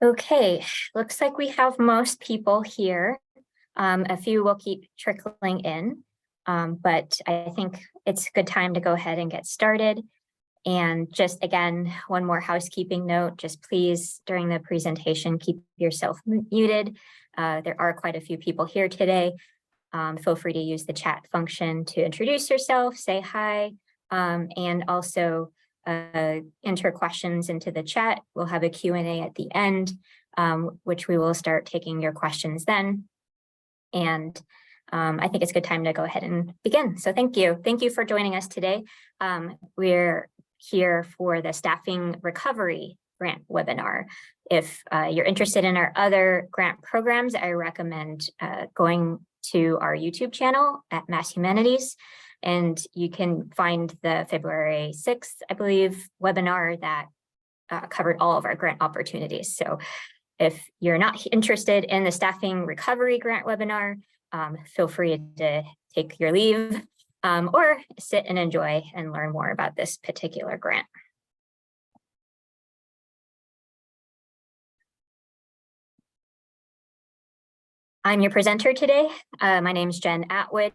Okay, looks like we have most people here. A few will keep trickling in, but I think it's a good time to go ahead and get started. And just again, one more housekeeping note, just please during the presentation, keep yourself muted. There are quite a few people here today. Feel free to use the chat function to introduce yourself, say hi, and also enter questions into the chat. We'll have a Q&A at the end, which we will start taking your questions then. And I think it's a good time to go ahead and begin. So thank you. Thank you for joining us today. We're here for the Staffing Recovery Grant webinar. If you're interested in our other grant programs, I recommend going to our YouTube channel at Mass Humanities. And you can find the February 6th, I believe, webinar that covered all of our grant opportunities. So if you're not interested in the Staffing Recovery Grant webinar, feel free to take your leave or sit and enjoy and learn more about this particular grant. I'm your presenter today. My name is Jen Atwood,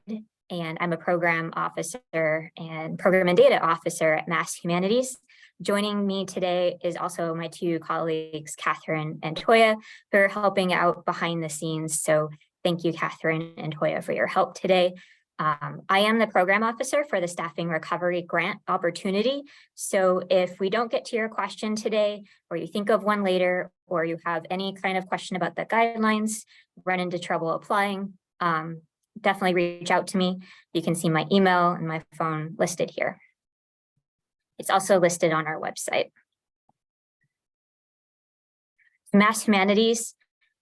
and I'm a program officer and program and data officer at Mass Humanities. Joining me today is also my two colleagues, Catherine and Toya, who are helping out behind the scenes. So thank you, Catherine and Toya, for your help today. I am the program officer for the Staffing Recovery Grant opportunity. So if we don't get to your question today, or you think of one later, or you have any kind of question about the guidelines, run into trouble applying, definitely reach out to me. You can see my email and my phone listed here. It's also listed on our website. Mass Humanities,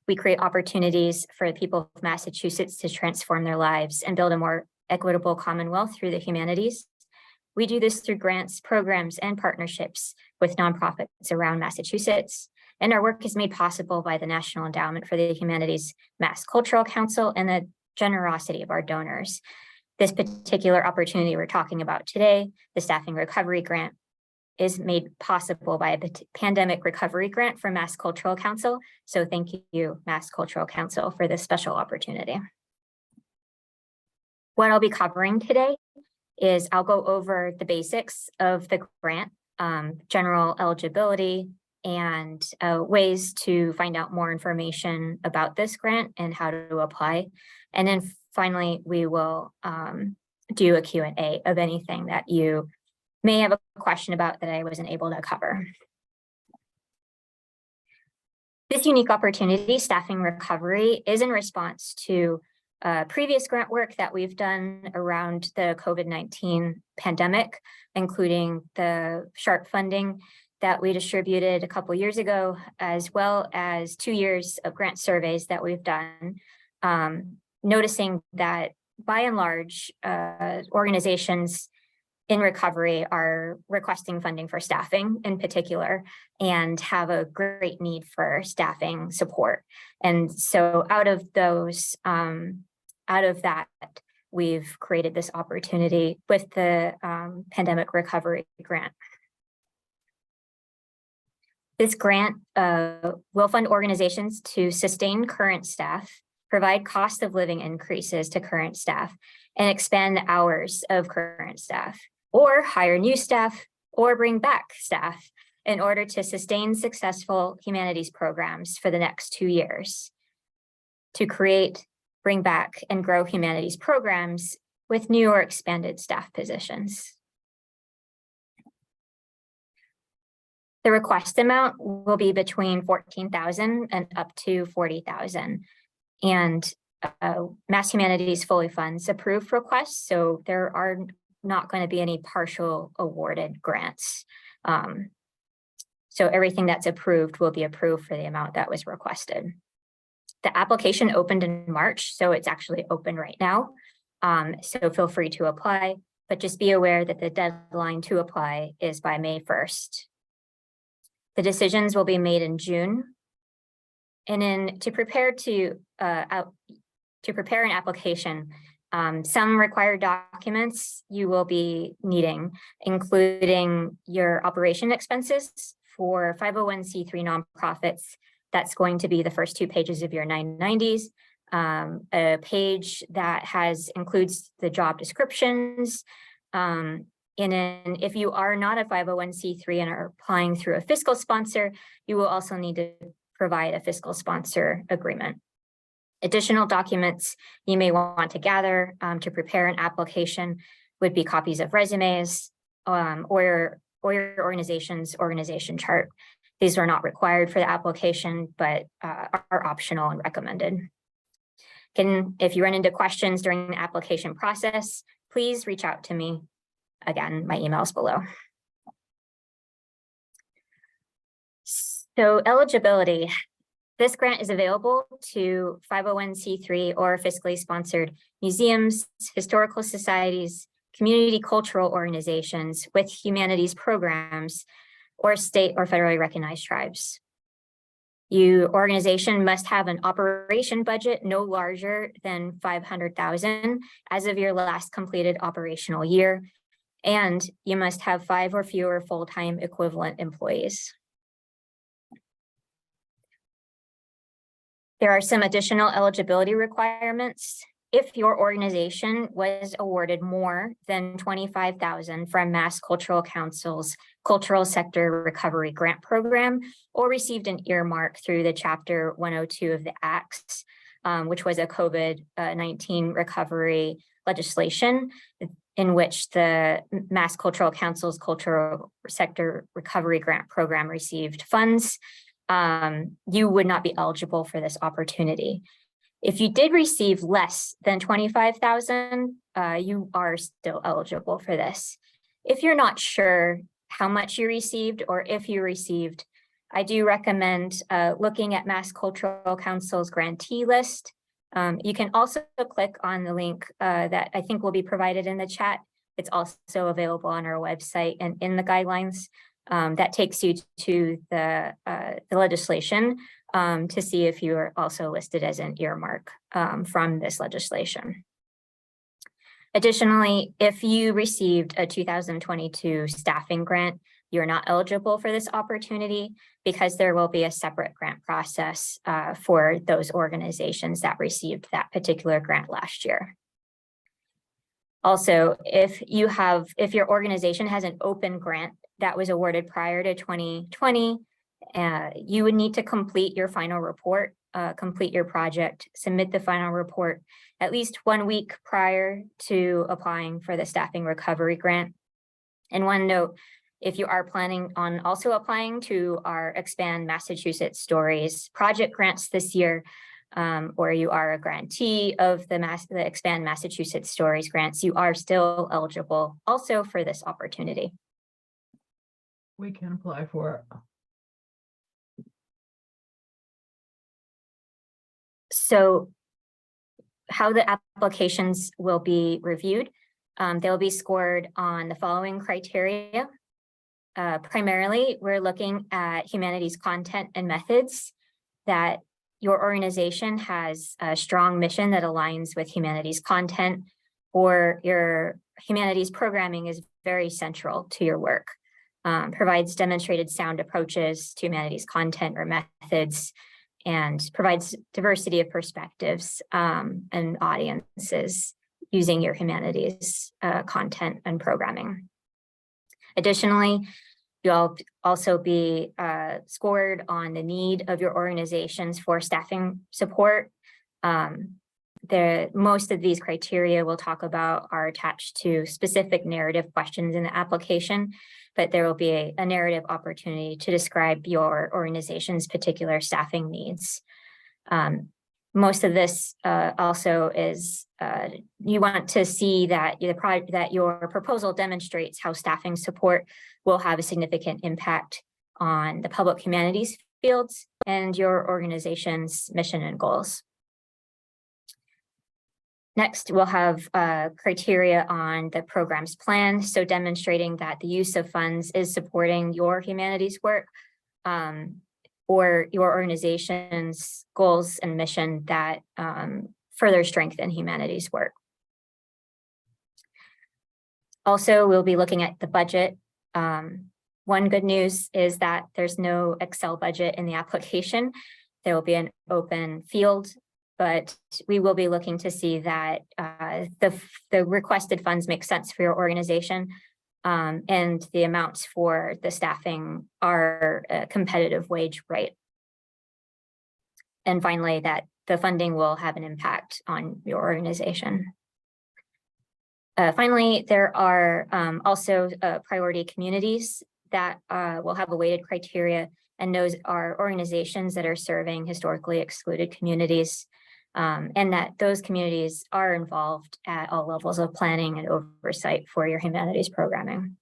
we create opportunities for the people of Massachusetts to transform their lives and build a more equitable Commonwealth through the humanities. We do this through grants, programs, and partnerships with nonprofits around Massachusetts. And our work is made possible by the National Endowment for the Humanities Mass Cultural Council and the generosity of our donors. This particular opportunity we're talking about today, the Staffing Recovery Grant, is made possible by a pandemic recovery grant from Mass Cultural Council. So thank you, Mass Cultural Council, for this special opportunity. What I'll be covering today is I'll go over the basics of the grant, general eligibility, and ways to find out more information about this grant and how to apply. And then finally, we will do a Q&A of anything that you may have a question about that I wasn't able to cover. This unique opportunity, Staffing Recovery, is in response to previous grant work that we've done around the COVID-19 pandemic, including the SHARP funding that we distributed a couple years ago, as well as 2 years of grant surveys that we've done, noticing that by and large, organizations in recovery are requesting funding for staffing in particular and have a great need for staffing support. And so out of that, we've created this opportunity with the Pandemic Recovery Grant. This grant will fund organizations to sustain current staff, provide cost of living increases to current staff, and expand the hours of current staff, or hire new staff, or bring back staff in order to sustain successful humanities programs for the next 2 years, to create, bring back, and grow humanities programs with new or expanded staff positions. The request amount will be between $14,000 and up to $40,000. And Mass Humanities fully funds approved requests, so there are not going to be any partial awarded grants. So everything that's approved will be approved for the amount that was requested. The application opened in March, so it's actually open right now. So feel free to apply, but just be aware that the deadline to apply is by May 1st. The decisions will be made in June. And then to prepare an application, some required documents you will be needing, including your operation expenses for 501c3 nonprofits That's going to be the first 2 pages of your 990s. A page that includes the job descriptions. If you are not a 501c3 and are applying through a fiscal sponsor, you will also need to provide a fiscal sponsor agreement. Additional documents you may want to gather to prepare an application would be copies of resumes or your organization's organization chart. These are not required for the application, but are optional and recommended. If you run into questions during the application process, please reach out to me. Again, my email is below. So eligibility. This grant is available to 501c3 or fiscally sponsored museums, historical societies, community cultural organizations with humanities programs, or state or federally recognized tribes. Your organization must have an operation budget no larger than $500,000 as of your last completed operational year, and you must have 5 or fewer full-time equivalent employees. There are some additional eligibility requirements. If your organization was awarded more than $25,000 from Mass Cultural Council's Cultural Sector Recovery Grant Program, or received an earmark through the Chapter 102 of the Acts, which was a COVID-19 recovery legislation in which the Mass Cultural Council's Cultural Sector Recovery Grant Program received funds, you would not be eligible for this opportunity. If you did receive less than $25,000, you are still eligible for this. If you're not sure how much you received or if you received, I do recommend looking at Mass Cultural Council's grantee list. You can also click on the link that I think will be provided in the chat. It's also available on our website and in the guidelines. That takes you to the legislation to see if you are also listed as an earmark from this legislation. Additionally, if you received a 2022 staffing grant, you're not eligible for this opportunity because there will be a separate grant process for those organizations that received that particular grant last year. Also, if your organization has an open grant that was awarded prior to 2020, you would need to complete your final report, complete your project, submit the final report at least 1 week prior to applying for the staffing recovery grant. And one note, if you are planning on also applying to our Expand Massachusetts Stories project grants this year, or you are a grantee of the Expand Massachusetts Stories grants, you are still eligible also for this opportunity. We can apply for it. So how the applications will be reviewed, they'll be scored on the following criteria. Primarily, we're looking at humanities content and methods, that your organization has a strong mission that aligns with humanities content, or your humanities programming is very central to your work, provides demonstrated sound approaches to humanities content or methods, and provides diversity of perspectives and audiences using your humanities content and programming. Additionally, you'll also be scored on the need of your organizations for staffing support. Most of these criteria we'll talk about are attached to specific narrative questions in the application, but there will be a narrative opportunity to describe your organization's particular staffing needs. Most of this also is you want to see that your proposal demonstrates how staffing support will have a significant impact on the public humanities fields and your organization's mission and goals. Next, we'll have criteria on the program's plan, so demonstrating that the use of funds is supporting your humanities work or your organization's goals and mission that further strengthen humanities work. Also, we'll be looking at the budget. One good news is that there's no Excel budget in the application. there will be an open field, but we will be looking to see that the requested funds make sense for your organization, and the amounts for the staffing are a competitive wage rate. And finally, that the funding will have an impact on your organization. Finally, there are also priority communities that will have a weighted criteria, and those are organizations that are serving historically excluded communities, and that those communities are involved at all levels of planning and oversight for your humanities programming.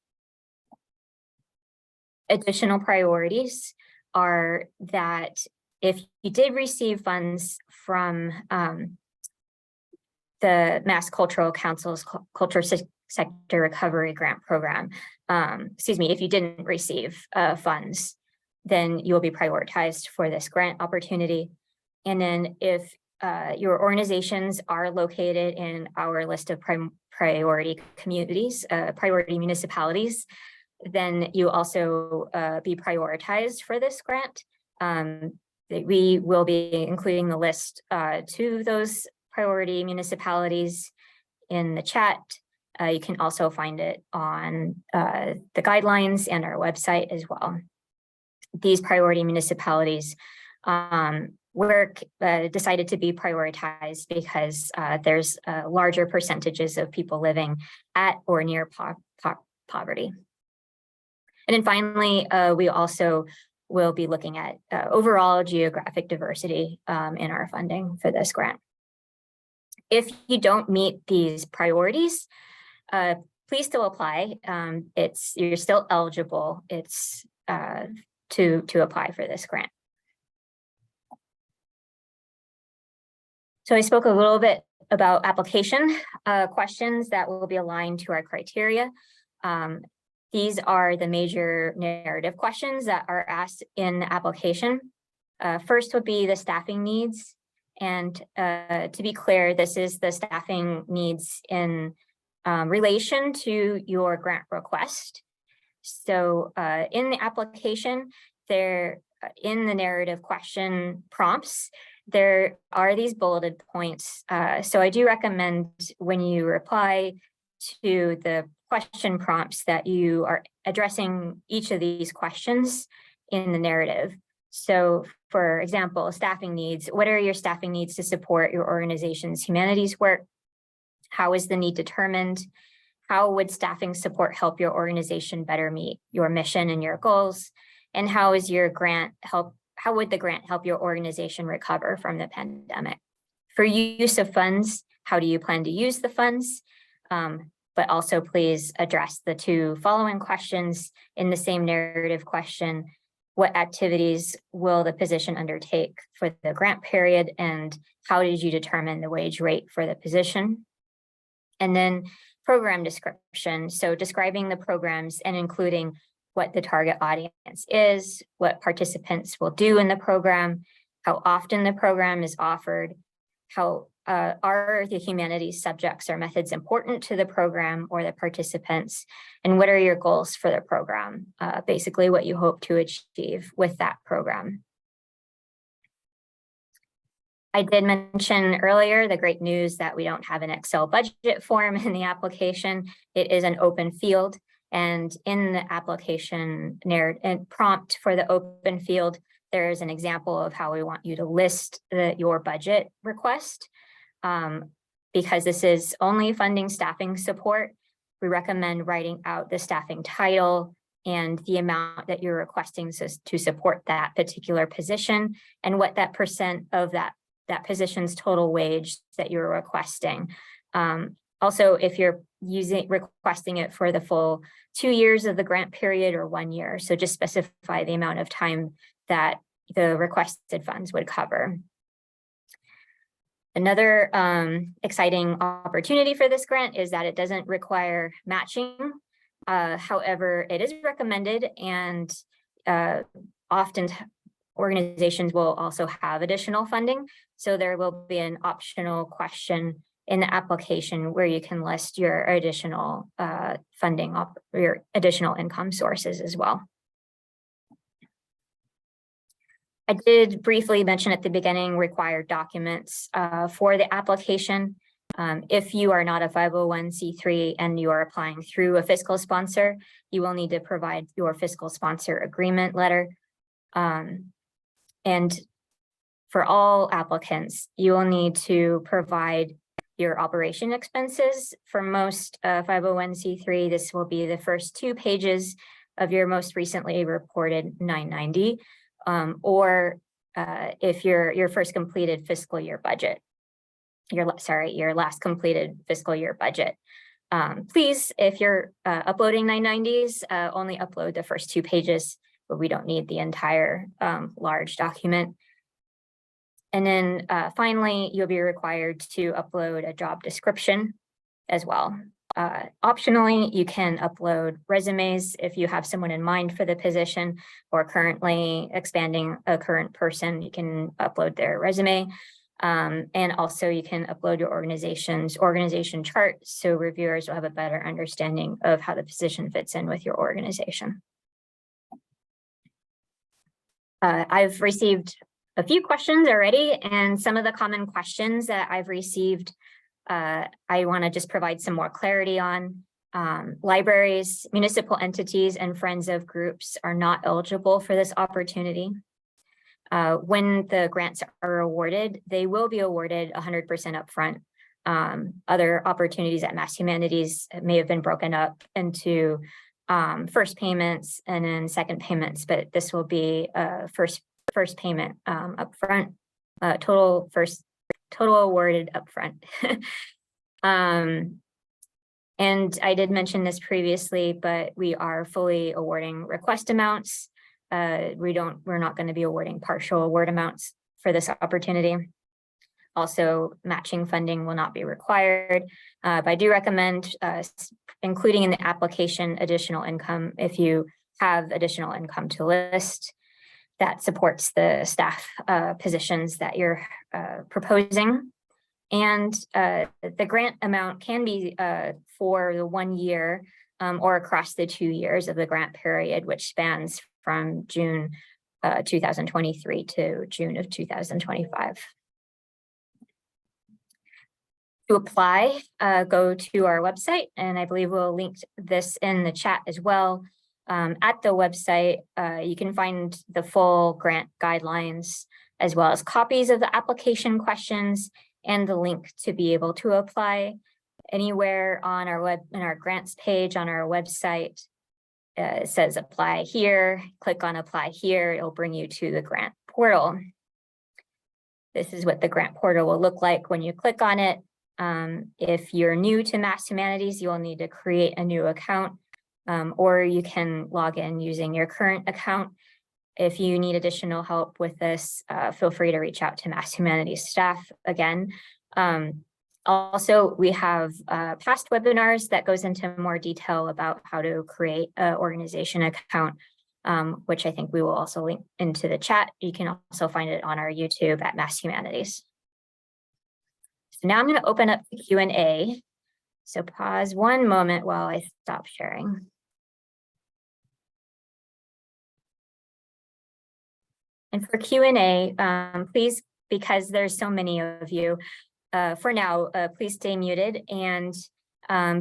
Additional priorities are that if you did receive funds from the Mass Cultural Council's Culture Sector Recovery Grant Program, if you didn't receive funds, then you will be prioritized for this grant opportunity. And then if your organizations are located in our list of priority communities, priority municipalities, then you also be prioritized for this grant. We will be including the list to those priority municipalities in the chat. You can also find it on the guidelines and our website as well. These priority municipalities were decided to be prioritized because there's larger percentages of people living at or near poverty. And then finally, we also will be looking at overall geographic diversity in our funding for this grant. If you don't meet these priorities, please still apply. You're still eligible. It's to apply for this grant. So I spoke a little bit about application questions that will be aligned to our criteria. These are the major narrative questions that are asked in the application. First would be the staffing needs. And to be clear, this is the staffing needs in relation to your grant request. So in the application, in the narrative question prompts, there are these bulleted points. So I do recommend when you reply to the question prompts that you are addressing each of these questions in the narrative. So for example, staffing needs, what are your staffing needs to support your organization's humanities work? How is the need determined? How would staffing support help your organization better meet your mission and your goals? And how would the grant help your organization recover from the pandemic? For use of funds, how do you plan to use the funds? But also please address the two following questions in the same narrative question. What activities will the position undertake for the grant period, and how did you determine the wage rate for the position? And then program description, so describing the programs and including what the target audience is, what participants will do in the program, how often the program is offered, how are the humanities subjects or methods important to the program or the participants, and what are your goals for the program, basically what you hope to achieve with that program. I did mention earlier the great news that we don't have an Excel budget form in the application. It is an open field, and in the application narrative prompt for the open field, there is an example of how we want you to list your budget request. Because this is only funding staffing support, we recommend writing out the staffing title and the amount that you're requesting to support that particular position, and what that percent of that position's total wage that you're requesting. Also, if you're requesting it for the full 2 years of the grant period or 1 year, so just specify the amount of time that the requested funds would cover. Another exciting opportunity for this grant is that it doesn't require matching. However, it is recommended, and often organizations will also have additional funding. So there will be an optional question in the application where you can list your additional funding, your additional income sources as well. I did briefly mention at the beginning required documents for the application. If you are not a 501c3 and you are applying through a fiscal sponsor, you will need to provide your fiscal sponsor agreement letter. And for all applicants, you will need to provide your operation expenses. For most 501c3, this will be the first 2 pages of your most recently reported 990, or if your first completed fiscal year budget, your last completed fiscal year budget. Please, if you're uploading 990s, only upload the first 2 pages, but we don't need the entire large document. And then finally, you'll be required to upload a job description as well. Optionally, you can upload resumes if you have someone in mind for the position, or currently expanding a current person, you can upload their resume. And also you can upload your organization chart, so reviewers will have a better understanding of how the position fits in with your organization. I've received a few questions already, and some of the common questions that I've received, I want to just provide some more clarity on. Libraries, municipal entities, and friends of groups are not eligible for this opportunity. When the grants are awarded, they will be awarded 100% upfront. Other opportunities at Mass Humanities may have been broken up into first payments and then second payments, but this will be first payment upfront, total awarded upfront. And I did mention this previously, but we are fully awarding request amounts. We're not going to be awarding partial award amounts for this opportunity. Also, matching funding will not be required, but I do recommend including in the application additional income if you have additional income to list that supports the staff positions that you're proposing. And the grant amount can be for the 1 year or across the 2 years of the grant period, which spans from June 2023 to June of 2025. To apply, go to our website, and I believe we'll link this in the chat as well. At the website, you can find the full grant guidelines, as well as copies of the application questions and the link to be able to apply. Anywhere on our in our grants page on our website, it says apply here, click on apply here, it'll bring you to the grant portal. This is what the grant portal will look like when you click on it. If you're new to Mass Humanities, you will need to create a new account, or you can log in using your current account. If you need additional help with this, feel free to reach out to Mass Humanities staff again. Also, we have past webinars that goes into more detail about how to create an organization account, which I think we will also link into the chat. You can also find it on our YouTube at Mass Humanities. So now I'm going to open up the Q&A. So pause one moment while I stop sharing. And for Q&A, please, because there's so many of you, for now, please stay muted, and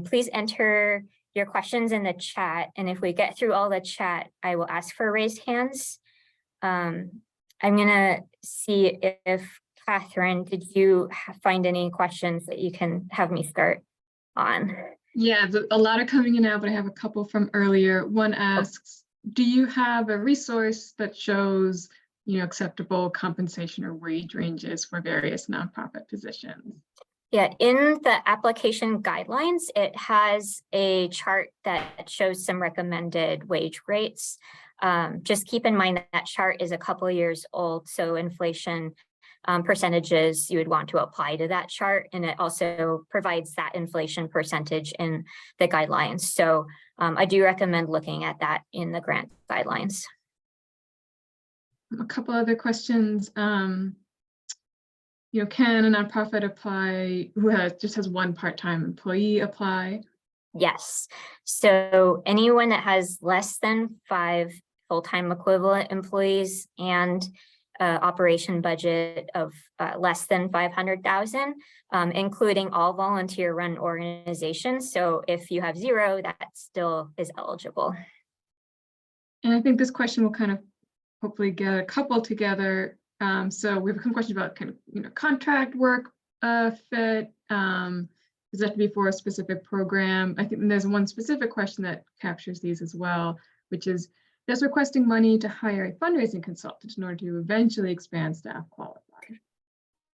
please enter your questions in the chat. And if we get through all the chat, I will ask for raised hands. I'm going to see if Catherine, did you find any questions that you can have me start on? Yeah, a lot are coming in now, but I have a couple from earlier. One asks, do you have a resource that shows, acceptable compensation or wage ranges for various nonprofit positions? Yeah, in the application guidelines, it has a chart that shows some recommended wage rates. Just keep in mind that that chart is a couple of years old, so inflation percentages, you would want to apply to that chart, and it also provides that inflation percentage in the guidelines. So I do recommend looking at that in the grant guidelines. A couple other questions. Can a nonprofit apply who just has one part-time employee apply? Yes. So anyone that has less than 5 full-time equivalent employees and operation budget of less than 500,000, including all volunteer run organizations. So if you have 0, that still is eligible. And I think this question will kind of hopefully get a couple together. So we have a question about kind of, contract work fit. Does that have to be for a specific program? I think there's one specific question that captures these as well, which is, does requesting money to hire a fundraising consultant in order to eventually expand staff qualify?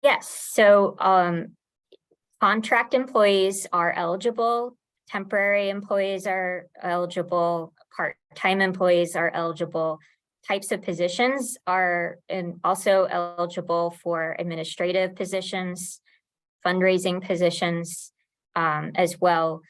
Yes, so contract employees are eligible, temporary employees are eligible, part-time employees are eligible. Types of positions are also eligible for administrative positions, fundraising positions as well.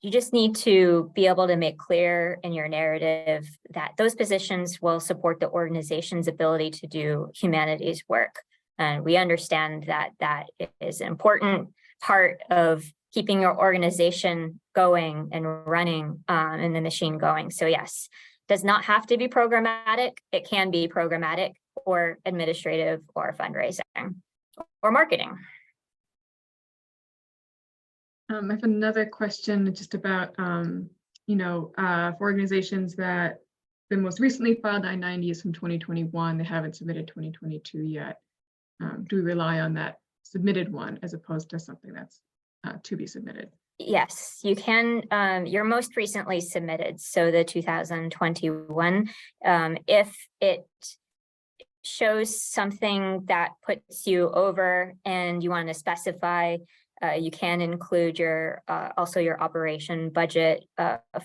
You just need to be able to make clear in your narrative that those positions will support the organization's ability to do humanities work. And we understand that that is an important part of keeping your organization going and running and the machine going. So yes, does not have to be programmatic. It can be programmatic or administrative or fundraising or marketing. I have another question just about, for organizations that the most recently filed I-90 is from 2021, they haven't submitted 2022 yet. Do we rely on that submitted one as opposed to something that's to be submitted? Yes, you can. You're most recently submitted, so the 2021. If it shows something that puts you over and you want to specify, you can include your also your operation budget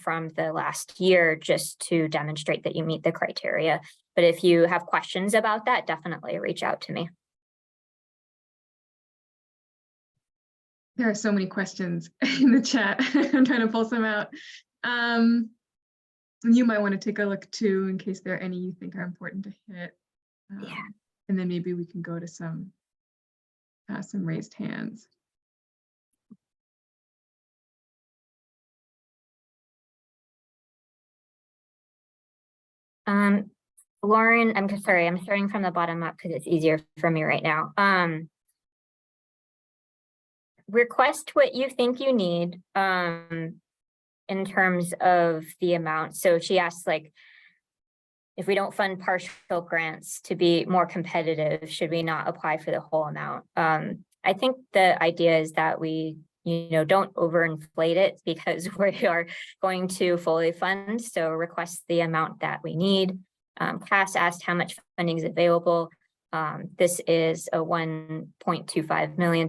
from the last year just to demonstrate that you meet the criteria. But if you have questions about that, definitely reach out to me. There are so many questions in the chat. I'm trying to pull some out. You might want to take a look too, in case there are any you think are important to hit. Yeah. And then maybe we can go to some raised hands. Lauren, I'm sorry, I'm starting from the bottom up because it's easier for me right now. Request what you think you need in terms of the amount. So she asked, like, if we don't fund partial grants to be more competitive, should we not apply for the whole amount? I think the idea is that we, don't overinflate it because we are going to fully fund. So request the amount that we need. Cass asked how much funding is available. This is a $1.25 million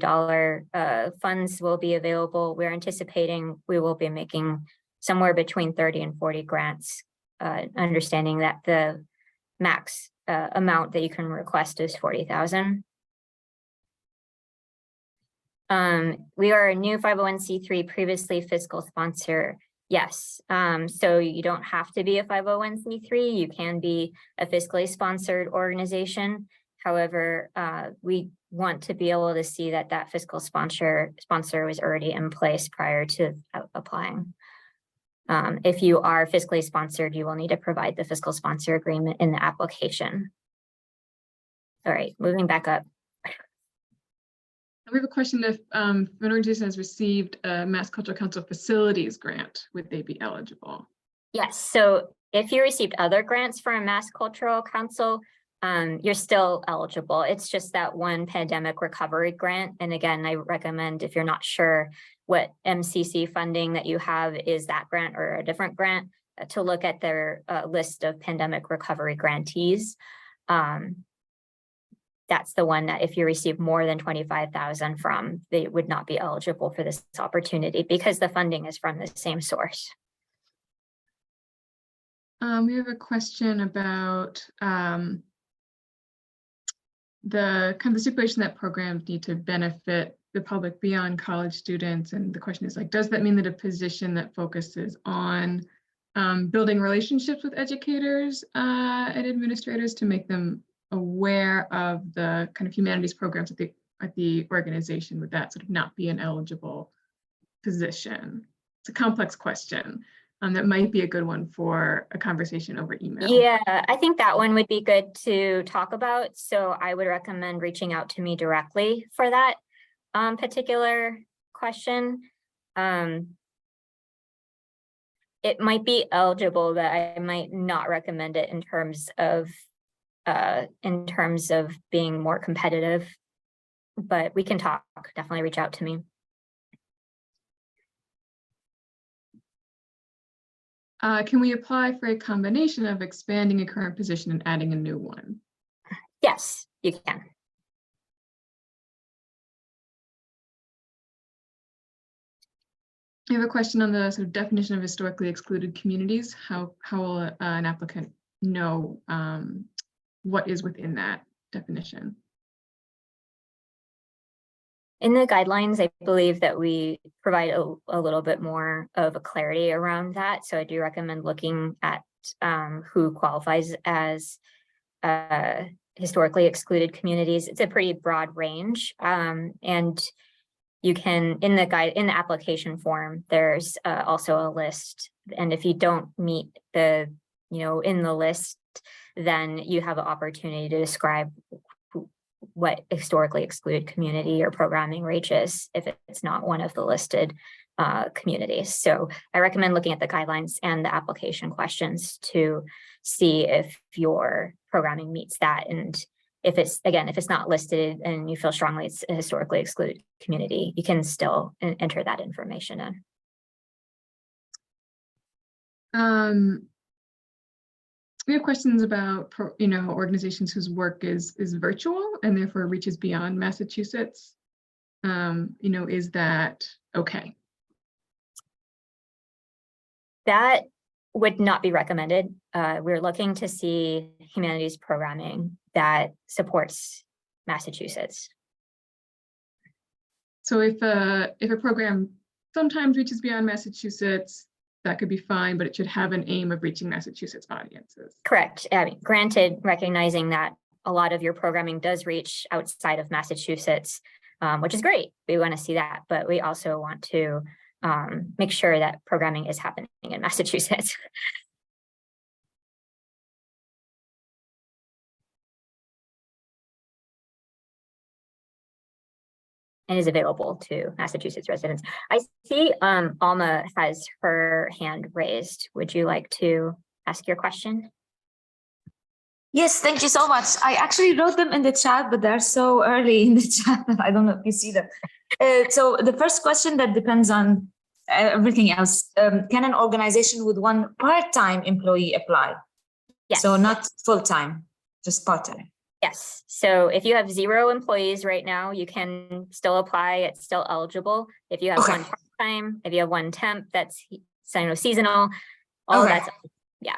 funds will be available. We're anticipating we will be making somewhere between 30 and 40 grants, understanding that the max amount that you can request is 40,000. We are a new 501c3 previously fiscal sponsor. Yes, so you don't have to be a 501c3. You can be a fiscally sponsored organization. However, we want to be able to see that that fiscal sponsor was already in place prior to applying. If you are fiscally sponsored, you will need to provide the fiscal sponsor agreement in the application. All right, moving back up. We have a question: if an organization has received a Mass Cultural Council facilities grant, would they be eligible? Yes, so if you received other grants from a Mass Cultural Council, you're still eligible. It's just that one pandemic recovery grant. And again, I recommend, if you're not sure what MCC funding that you have is that grant or a different grant, to look at their list of pandemic recovery grantees. That's the one that if you receive more than 25,000 from, they would not be eligible for this opportunity because the funding is from the same source. We have a question about the kind of the stipulation that programs need to benefit the public beyond college students. And the question is, like, does that mean that a position that focuses on building relationships with educators and administrators to make them aware of the kind of humanities programs at the organization, would that sort of not be an eligible position? It's a complex question. that might be a good one for a conversation over email. Yeah, I think that one would be good to talk about. So I would recommend reaching out to me directly for that particular question. It might be eligible, but I might not recommend it in terms of being more competitive. But we can talk, definitely reach out to me. Can we apply for a combination of expanding a current position and adding a new one? Yes, you can. I have a question on the sort of definition of historically excluded communities. How will an applicant know what is within that definition? In the guidelines, I believe that we provide a little bit more of a clarity around that. So I do recommend looking at who qualifies as historically excluded communities. It's a pretty broad range, and you can in the application form. There's also a list, and if you don't meet the in the list, then you have an opportunity to describe what historically excluded community or programming reaches if it's not one of the listed communities. So I recommend looking at the guidelines and the application questions to see if your programming meets that. And if it's not listed and you feel strongly it's a historically excluded community, you can still enter that information in. We have questions about, organizations whose work is virtual and therefore reaches beyond Massachusetts. Is that okay? That would not be recommended. We're looking to see humanities programming that supports Massachusetts. So if a program sometimes reaches beyond Massachusetts, that could be fine, but it should have an aim of reaching Massachusetts audiences. Correct. I mean, granted, recognizing that a lot of your programming does reach outside of Massachusetts, which is great. We want to see that, but we also want to make sure that programming is happening in Massachusetts. And is available to Massachusetts residents. I see Alma has her hand raised. Would you like to ask your question? Yes, thank you so much. I actually wrote them in the chat, but they're so early in the chat that I don't know if you see them. So the first question that depends on everything else, can an organization with one part-time employee apply? Yes. So not full-time, just part-time. Yes. So if you have 0 employees right now, you can still apply. It's still eligible. If you have one part-time, if you have one temp that's seasonal, all that's, yeah.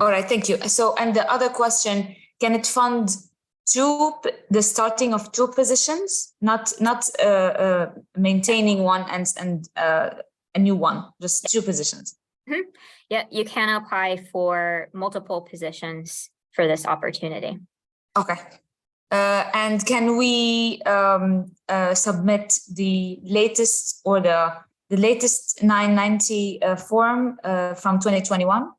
All right, thank you. So, and the other question, can it fund the starting of 2 positions, not maintaining one and a new one, just 2 positions? Mm-hmm. Yeah, you can apply for multiple positions for this opportunity. Okay. And can we submit the latest or the latest 990 form from 2021?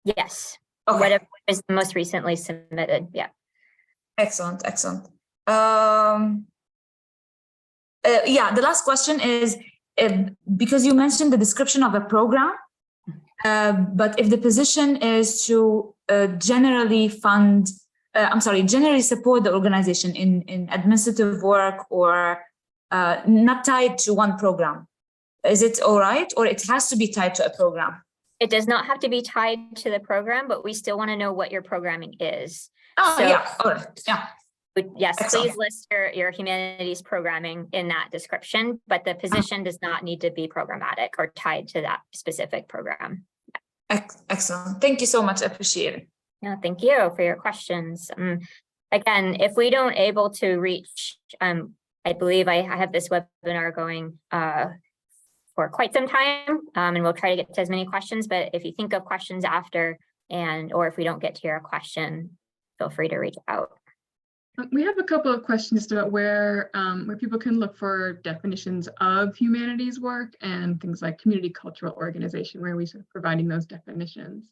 Yes. Okay. Whatever is the most recently submitted. Yeah. Excellent. Yeah, the last question is, because you mentioned the description of a program, but if the position is to generally support the organization in administrative work or not tied to one program, is it all right, or it has to be tied to a program? It does not have to be tied to the program, but we still want to know what your programming is. Oh, so, yeah, all right, yeah. Yes, Excellent. Please list your humanities programming in that description, but the position does not need to be programmatic or tied to that specific program. Excellent. Thank you so much. I appreciate it. No, thank you for your questions. Again, if we don't able to reach, I believe I have this webinar going for quite some time, and we'll try to get to as many questions, but if you think of questions after or if we don't get to your question, feel free to reach out. We have a couple of questions about where people can look for definitions of humanities work and things like community cultural organization, where we sort of providing those definitions.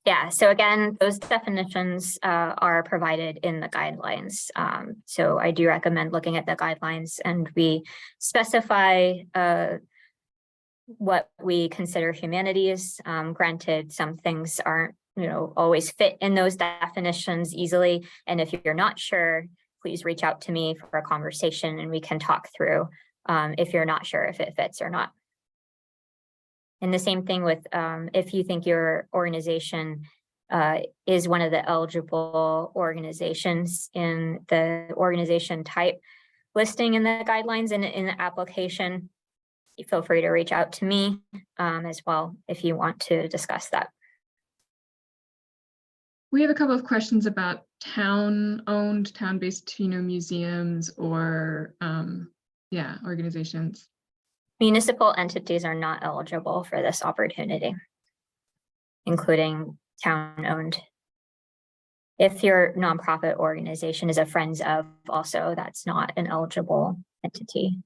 Yeah, so again, those definitions are provided in the guidelines. So I do recommend looking at the guidelines, and we specify what we consider humanities. Granted, some things aren't, always fit in those definitions easily. And if you're not sure, please reach out to me for a conversation and we can talk through if you're not sure if it fits or not. And the same thing with if you think your organization is one of the eligible organizations in the organization type listing in the guidelines and in the application, feel free to reach out to me as well if you want to discuss that. We have a couple of questions about town-owned, town-based, museums or, organizations. Municipal entities are not eligible for this opportunity, including town-owned. If your nonprofit organization is a Friends of also, that's not an eligible entity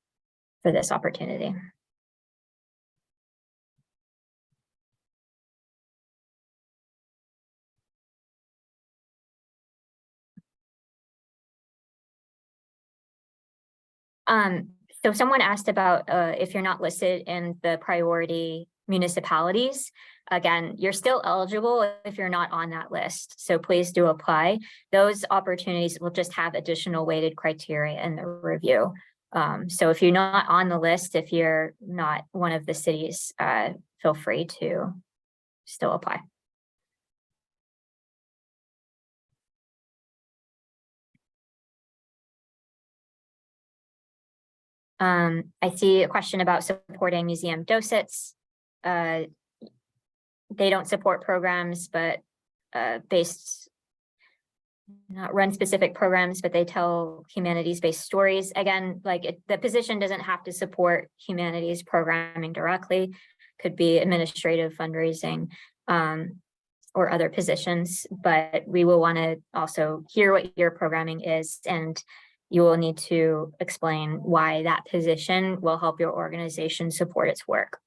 for this opportunity. So someone asked about if you're not listed in the priority municipalities. Again, you're still eligible if you're not on that list. So please do apply. Those opportunities will just have additional weighted criteria in the review. So if you're not on the list, if you're not one of the cities, feel free to still apply. I see a question about supporting museum docets. They don't support programs, but not run specific programs, but they tell humanities-based stories. Again, the position doesn't have to support humanities programming directly. Could be administrative, fundraising, or other positions, but we will want to also hear what your programming is, and you will need to explain why that position will help your organization support its work.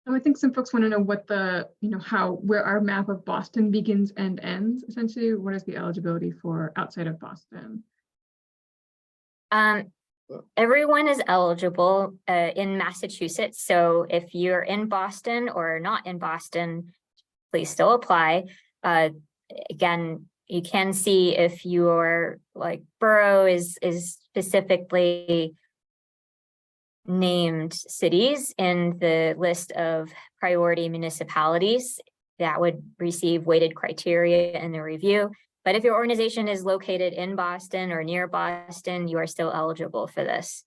I think some folks want to know what the, where our map of Boston begins and ends. Essentially, what is the eligibility for outside of Boston? Everyone is eligible in Massachusetts. So if you're in Boston or not in Boston, please still apply. Again, you can see if your borough is specifically named cities in the list of priority municipalities that would receive weighted criteria in the review. But if your organization is located in Boston or near Boston, you are still eligible for this.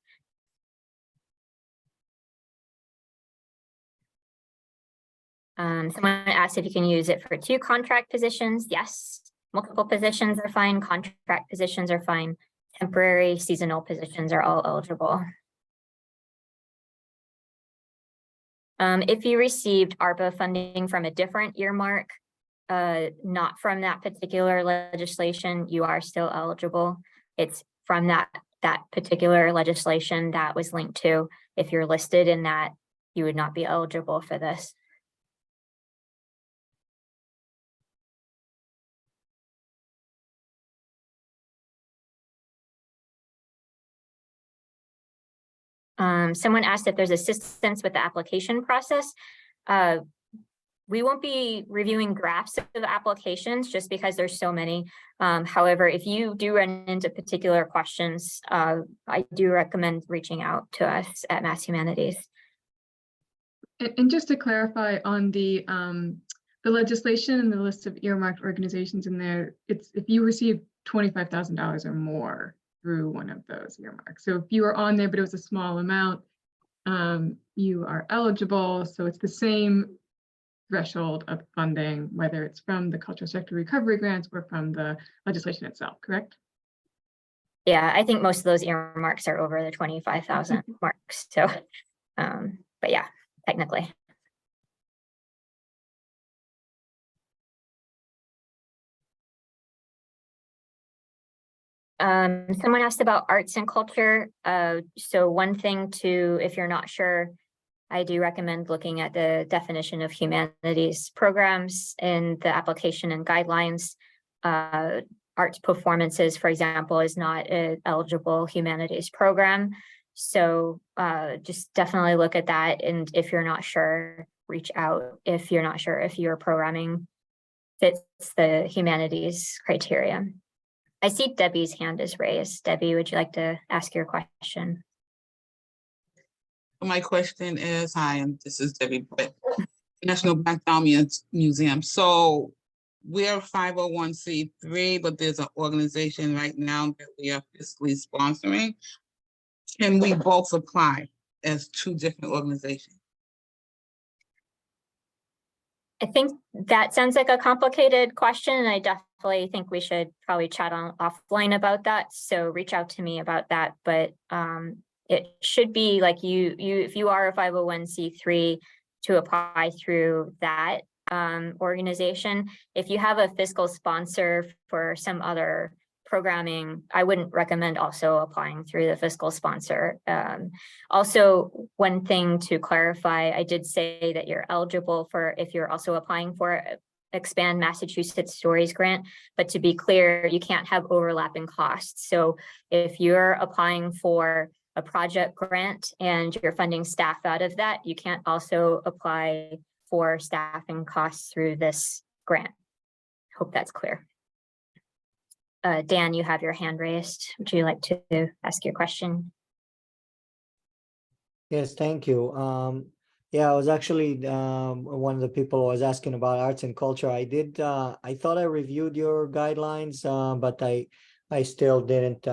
Someone asked if you can use it for 2 contract positions. Yes, multiple positions are fine. Contract positions are fine. Temporary, seasonal positions are all eligible. If you received ARPA funding from a different earmark, not from that particular legislation, you are still eligible. It's from that particular legislation that was linked to. If you're listed in that, you would not be eligible for this. Someone asked if there's assistance with the application process. We won't be reviewing drafts of applications just because there's so many. However, if you do run into particular questions, I do recommend reaching out to us at Mass Humanities. And just to clarify on the legislation and the list of earmarked organizations in there, it's if you receive $25,000 or more through one of those earmarks. So if you were on there, but it was a small amount, you are eligible. So it's the same threshold of funding, whether it's from the cultural sector recovery grants or from the legislation itself, correct? Yeah, I think most of those earmarks are over the 25,000 marks. So, but yeah, technically. Someone asked about arts and culture. So one thing to, if you're not sure, I do recommend looking at the definition of humanities programs in the application and guidelines. Arts performances, for example, is not an eligible humanities program. So just definitely look at that. And if you're not sure, reach out if you're not sure if your programming fits the humanities criteria. I see Debbie's hand is raised. Debbie, would you like to ask your question? My question is, hi, and this is Debbie Britt, National Black Diamond Museum. So we're 501c3, but there's an organization right now that we are fiscally sponsoring. Can we both apply as two different organizations? I think that sounds like a complicated question, and I definitely think we should probably chat on offline about that. So reach out to me about that. But it should be like you if you are a 501c3 to apply through that organization. If you have a fiscal sponsor for some other programming, I wouldn't recommend also applying through the fiscal sponsor. Also, one thing to clarify, I did say that you're eligible for if you're also applying for Expand Massachusetts Stories grant, but to be clear, you can't have overlapping costs. So if you're applying for a project grant and you're funding staff out of that, you can't also apply for staffing costs through this grant. Hope that's clear. Dan, you have your hand raised. Would you like to ask your question? Yes, thank you. Yeah, I was actually one of the people who was asking about arts and culture. I did. I thought I reviewed your guidelines, but I still didn't.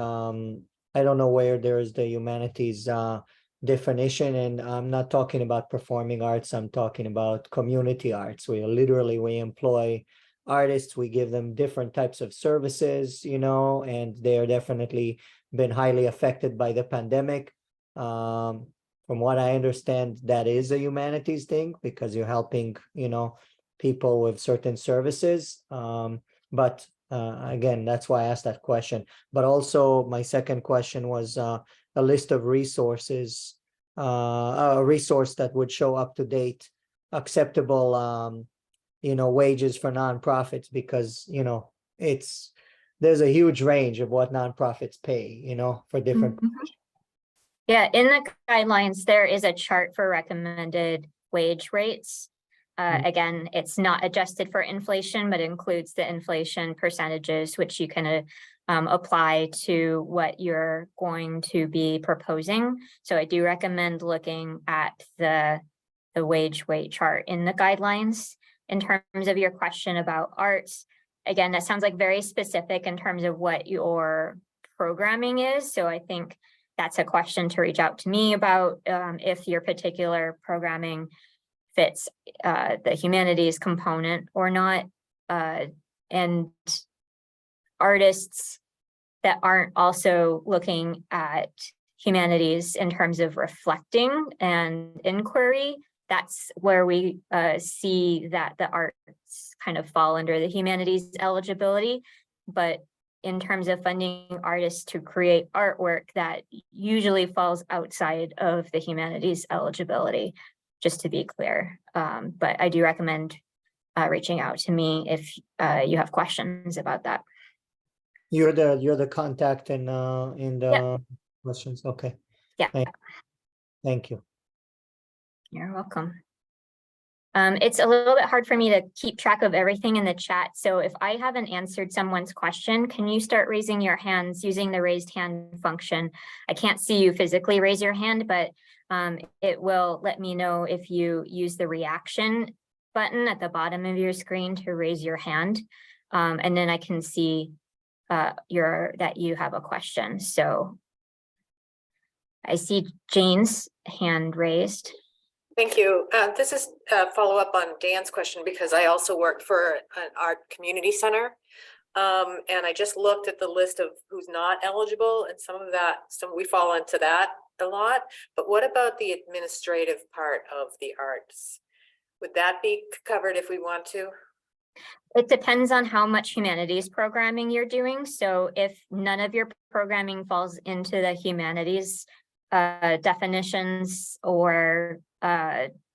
I don't know where there is the humanities definition, and I'm not talking about performing arts. I'm talking about community arts. We employ artists, we give them different types of services, you know, and they're definitely been highly affected by the pandemic. From what I understand, that is a humanities thing because you're helping, you know, people with certain services. But again, that's why I asked that question. But also my second question was a list of resources, a resource that would show up to date, acceptable you know, wages for nonprofits, because, you know, there's a huge range of what nonprofits pay, you know, for different. Yeah, in the guidelines, there is a chart for recommended wage rates. Again, it's not adjusted for inflation, but includes the inflation percentages, which you can apply to what you're going to be proposing. So I do recommend looking at the wage rate chart in the guidelines. In terms of your question about arts, again, that sounds like very specific in terms of what your programming is. So I think that's a question to reach out to me about if your particular programming fits the humanities component or not. And artists that aren't also looking at humanities in terms of reflecting and inquiry, that's where we see that the arts kind of fall under the humanities eligibility. But in terms of funding artists to create artwork, that usually falls outside of the humanities eligibility, just to be clear. But I do recommend reaching out to me if you have questions about that. You're the contact in the questions. Okay. Yeah. Thank you. You're welcome. It's a little bit hard for me to keep track of everything in the chat. So if I haven't answered someone's question, can you start raising your hands using the raised hand function? I can't see you physically raise your hand, but it will let me know if you use the reaction button at the bottom of your screen to raise your hand. And then I can see that you have a question. So I see Jane's hand raised. Thank you. This is a follow-up on Dan's question because I also work for an art community center. And I just looked at the list of who's not eligible, and some we fall into that a lot. But what about the administrative part of the arts? Would that be covered if we want to? It depends on how much humanities programming you're doing. So if none of your programming falls into the humanities definitions or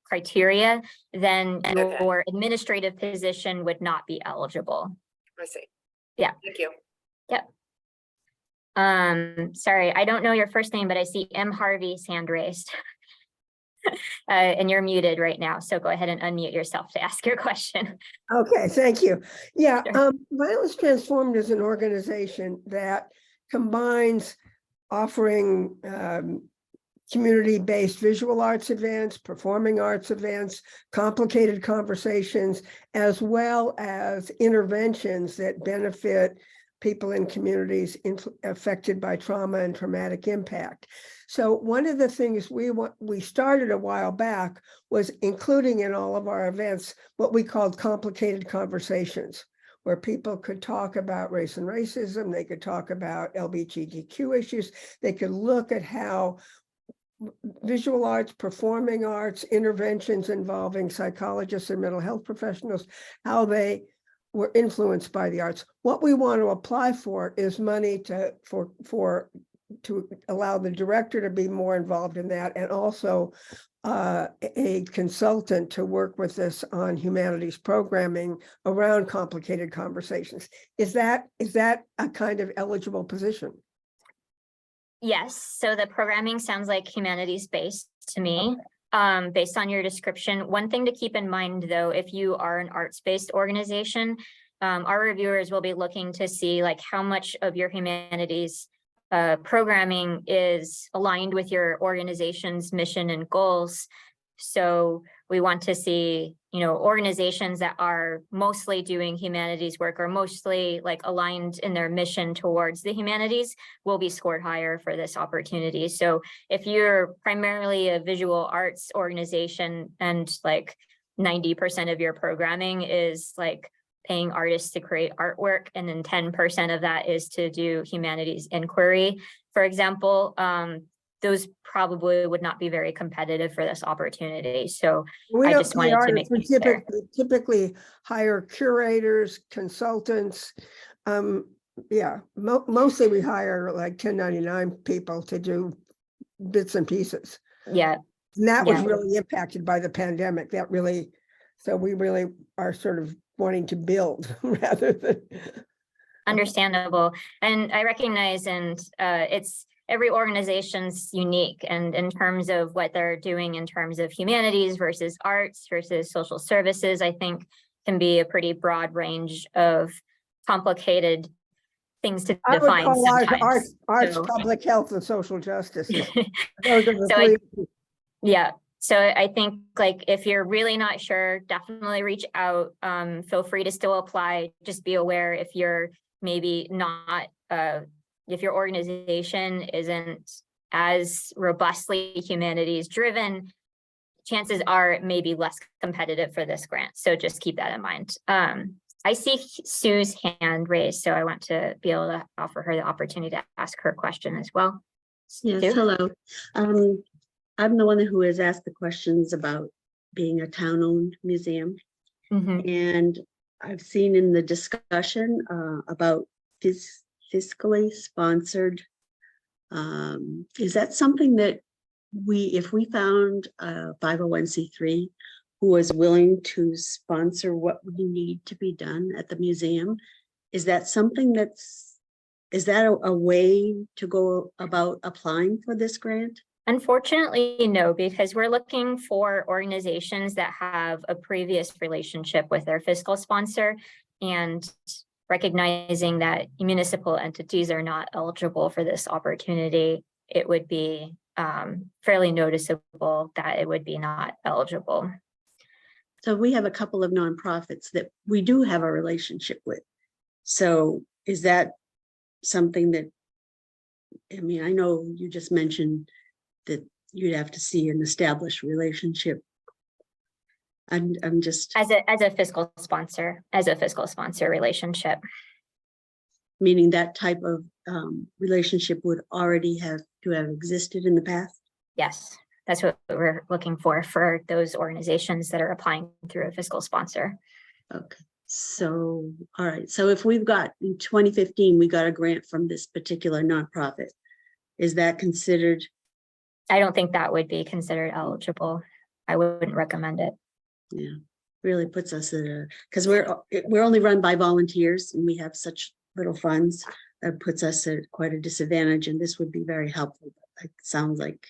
criteria, then Okay. your administrative position would not be eligible. I see. Yeah. Thank you. Sorry, I don't know your first name, but I see M. Harvey's hand raised. And you're muted right now, so go ahead and unmute yourself to ask your question. Okay, thank you. Yeah, Sure. Violence Transformed is an organization that combines offering community-based visual arts events, performing arts events, complicated conversations, as well as interventions that benefit people in communities affected by trauma and traumatic impact. So one of the things we started a while back was including in all of our events what we called complicated conversations, where people could talk about race and racism, they could talk about LGBTQ issues, they could look at how visual arts, performing arts, interventions involving psychologists and mental health professionals, how they were influenced by the arts. What we want to apply for is money to allow the director to be more involved in that, and also a consultant to work with us on humanities programming around complicated conversations. Is that a kind of eligible position? Yes, so the programming sounds like humanities based to me. Based on your description. One thing to keep in mind, though, if you are an arts-based organization, our reviewers will be looking to see like how much of your humanities programming is aligned with your organization's mission and goals. So we want to see, organizations that are mostly doing humanities work or mostly like aligned in their mission towards the humanities will be scored higher for this opportunity. So if you're primarily a visual arts organization and like 90% of your programming is like paying artists to create artwork, and then 10% of that is to do humanities inquiry, for example, those probably would not be very competitive for this opportunity. So We I don't just pay wanted to artists. make We it clear. typically hire curators, consultants. Mostly we hire like 1099 people to do bits and pieces. Yeah, And that was Yeah. really impacted by the pandemic. So we really are sort of wanting to build rather than. understandable. And I recognize, and it's every organization's unique, and in terms of what they're doing in terms of humanities versus arts versus social services, I think can be a pretty broad range of complicated things to I would define call sometimes. arts, So- public health, and social justice. Those are the So I- three. Yeah, so I think like if you're really not sure, definitely reach out. Feel free to still apply. Just be aware if you're maybe not, if your organization isn't as robustly humanities driven, chances are it may be less competitive for this grant. So just keep that in mind. I see Sue's hand raised, so I want to be able to offer her the opportunity to ask her question as well. Yes, Sue? hello. I'm the one who has asked the questions about being a town-owned museum. Mhm. And I've seen in the discussion about fiscally sponsored. Is that something that if we found a 501c3 who was willing to sponsor what we need to be done at the museum, is that something is that a way to go about applying for this grant? Unfortunately, no, because we're looking for organizations that have a previous relationship with their fiscal sponsor, and recognizing that municipal entities are not eligible for this opportunity, it would be fairly noticeable that it would be not eligible. So we have a couple of nonprofits that we do have a relationship with. So is that something that, I mean, I know you just mentioned that you'd have to see an established relationship. I'm just As a fiscal sponsor relationship. meaning that type of relationship would already have to have existed in the past. Yes, that's what we're looking for those organizations that are applying through a fiscal sponsor. Okay, So, all right, so if we've got, in 2015, we got a grant from this particular nonprofit, is that considered? I don't think that would be considered eligible. I wouldn't recommend it. Yeah, really puts us in a, because we're only run by volunteers and we have such little funds. That puts us at quite a disadvantage, and this would be very helpful. It sounds like.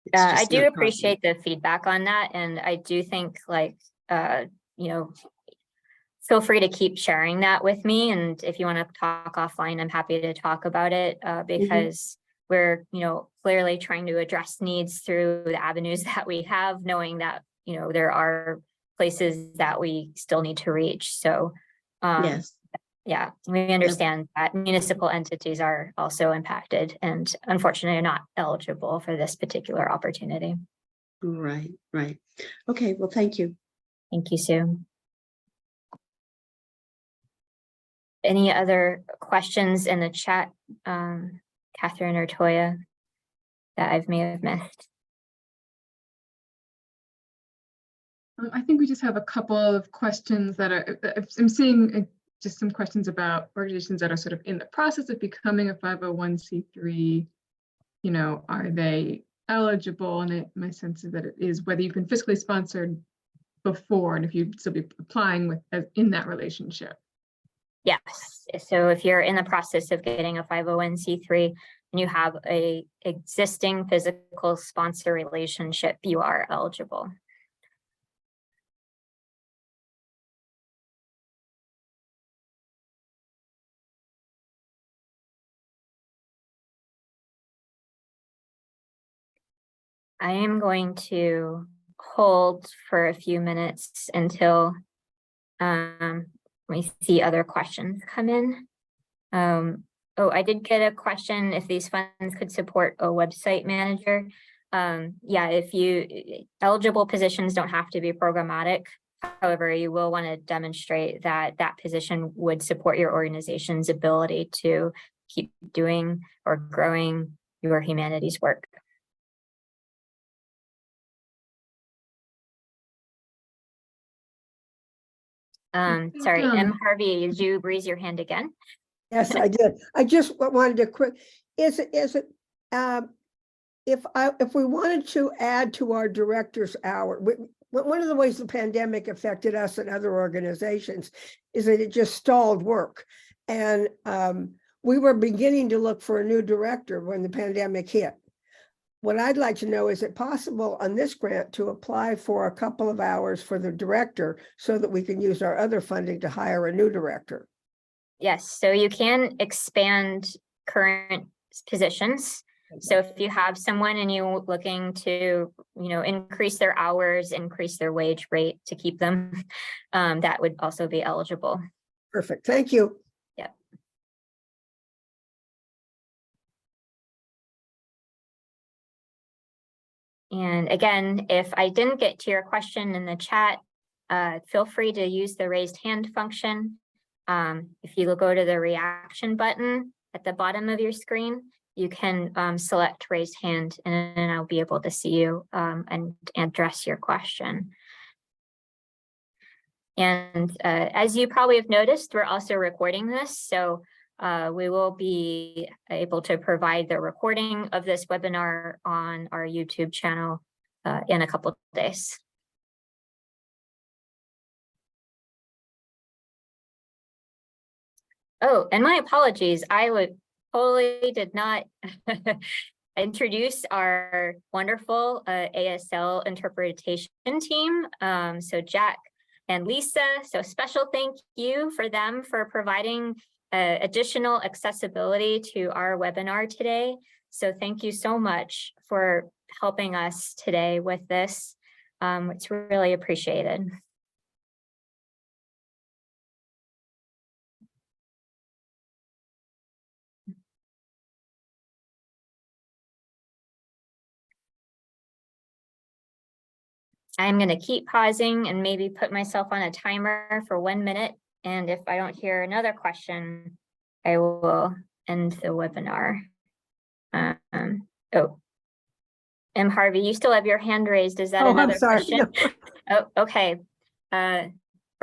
it's I just do not possible. appreciate the feedback on that. And I do think like, you know, feel free to keep sharing that with me. And if you want to talk offline, I'm happy to talk about it because we're, you know, clearly trying to address needs through the avenues that we have, knowing that, you know, there are places that we still need to reach. So, Yes, yeah, we understand that municipal entities are also impacted and unfortunately are not eligible for this particular opportunity. right. Okay, well, thank you. Thank you, Sue. Any other questions in the chat, Catherine or Toya, that I may have missed? I think we just have a couple of questions that are, I'm seeing just some questions about organizations that are sort of in the process of becoming a 501c3. You know, are they eligible? And my sense is that it is, whether you've been fiscally sponsored before and if you'd still be applying with in that relationship. Yes. So if you're in the process of getting a 501c3 and you have a existing physical sponsor relationship, you are eligible. I am going to hold for a few minutes until we see other questions come in. Oh, I did get a question if these funds could support a website manager. Yeah, eligible positions don't have to be programmatic. However, you will want to demonstrate that that position would support your organization's ability to keep doing or growing your humanities work. Sorry, M. Harvey, did you raise your hand again? Yes, I did. I just wanted to quick, if we wanted to add to our director's hour, one of the ways the pandemic affected us and other organizations is that it just stalled work. And we were beginning to look for a new director when the pandemic hit. What I'd like to know, is it possible on this grant to apply for a couple of hours for the director so that we can use our other funding to hire a new director? Yes, so you can expand current positions. So if you have someone and you're looking to, you know, increase their hours, increase their wage rate to keep them, that would also be eligible. Perfect. Thank you. Yep. And again, if I didn't get to your question in the chat, feel free to use the raised hand function. If you go to the reaction button at the bottom of your screen, you can select raised hand and I'll be able to see you and address your question. And as you probably have noticed, we're also recording this. So we will be able to provide the recording of this webinar on our YouTube channel in a couple of days. Oh, and my apologies. I totally did not introduce our wonderful ASL interpretation team. So Jack and Lisa, so special thank you for them for providing additional accessibility to our webinar today. So thank you so much for helping us today with this. It's really appreciated. I'm going to keep pausing and maybe put myself on a timer for 1 minute. And if I don't hear another question, I will end the webinar. Oh, M. Harvey, you still have your hand raised. Is that another I'm sorry. question? No. Oh, okay.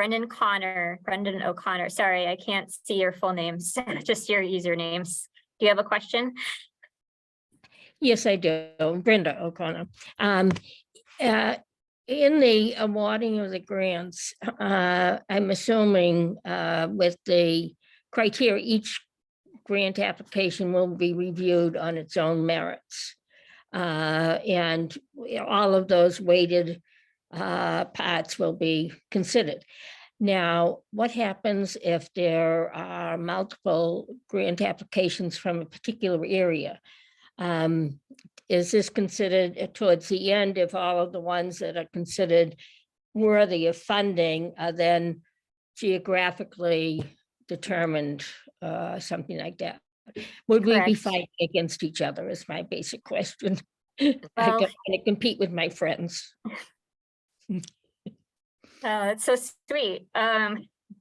Brendan O'Connor. Sorry, I can't see your full names, just your usernames. Do you have a question? Yes, I do. Brenda O'Connor. In the awarding of the grants, I'm assuming with the criteria, each grant application will be reviewed on its own merits. And all of those weighted parts will be considered. Now, what happens if there are multiple grant applications from a particular area? Is this considered towards the end if all of the ones that are considered worthy of funding are then geographically determined, something like that? Would we be Correct. fighting against each other is my basic question. I Well- don't want to compete with my friends. It's so sweet.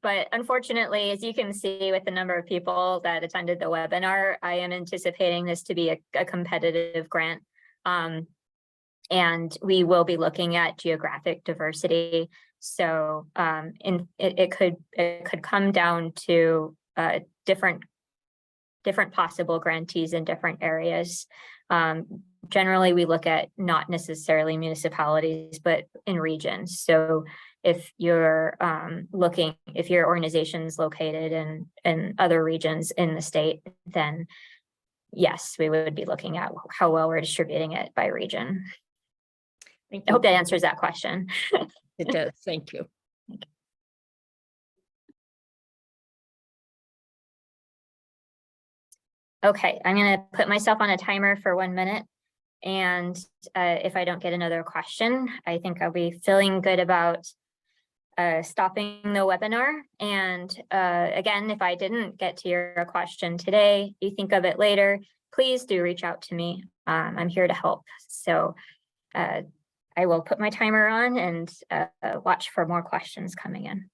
But unfortunately, as you can see with the number of people that attended the webinar, I am anticipating this to be a competitive grant. And we will be looking at geographic diversity. So it could come down to different possible grantees in different areas. Generally, we look at not necessarily municipalities, but in regions. So if you're if your organization is located in other regions in the state, then yes, we would be looking at how well we're distributing it by region. Thank I you. hope that answers that question. It does. Thank you. Okay, I'm gonna put myself on a timer for 1 minute. And if I don't get another question, I think I'll be feeling good about stopping the webinar. And again, if I didn't get to your question today, you think of it later, please do reach out to me. I'm here to help. So I will put my timer on and watch for more questions coming in.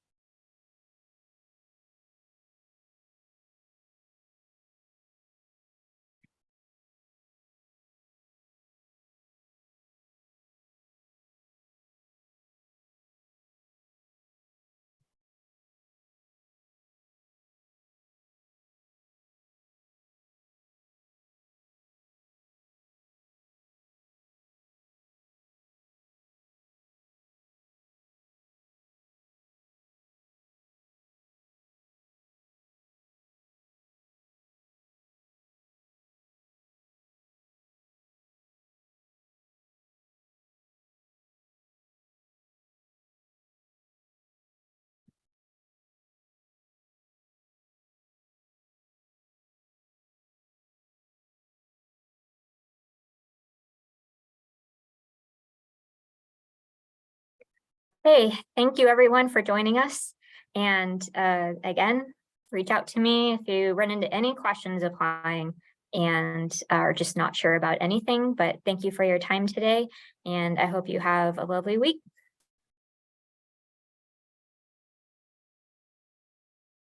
Hey, thank you everyone for joining us. And again, reach out to me if you run into any questions applying and are just not sure about anything. But thank you for your time today. And I hope you have a lovely week.